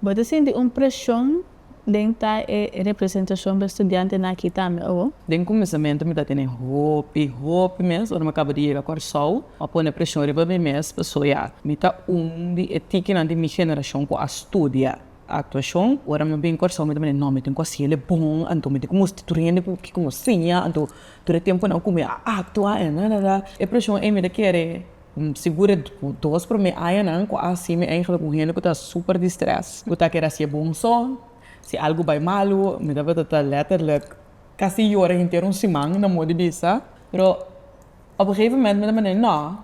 Você sente uma pressão dentro da representação do estudante na aqui também, ou? Den começamento me dá tendo roupa mesmo, ou me acaba de ir a corção, a pôr a pressão riba me mesmo, pessoa já, me tá de etica de minha geração com a estudia a atuação, ora me bem corção me também não me tem coisa ele bom, então me tem como estruturando porque como senha, então todo tempo não como a atuar e nada, e pressão é me da querer segura dois para mim aí não com assim me eigenlijk com gente que tá super de stress, que tá querendo ser bom só se algo vai malo, me dava tanta letterlijk quase hora inteira semana na moda bisa, pero op een gegeven moment me dava não,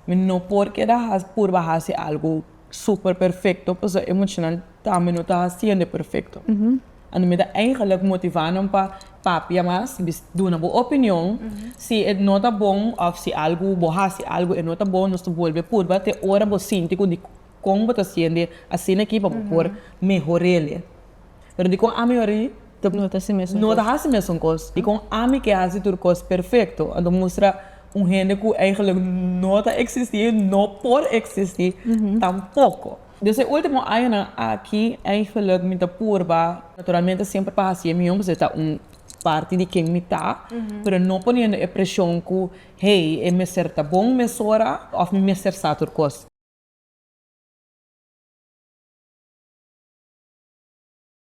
me não porque da por baixar se algo super perfecto, pues emocional também não está sendo perfecto. En me dá eigenlijk motivando para papi mas doen een opinião se het não tá bom of se algo borrar se algo é não tá bom nós volve por bater hora você sente como está sendo assim aqui para por melhorar ele. Pero di kung ami ori, Não está assim mesmo. não dá assim mesmo coisa. E com ami que faz tudo coisa perfeito, então mostra gente que eigenlijk não está existir, não pode existir, tampouco. Então, o último ano aqui, eigenlijk me dá purba, naturalmente sempre para assim, meu você está parte de quem me está, pero não ponendo a pressão que, hey, é me certa bom, me sora, ou me ser satur coisa.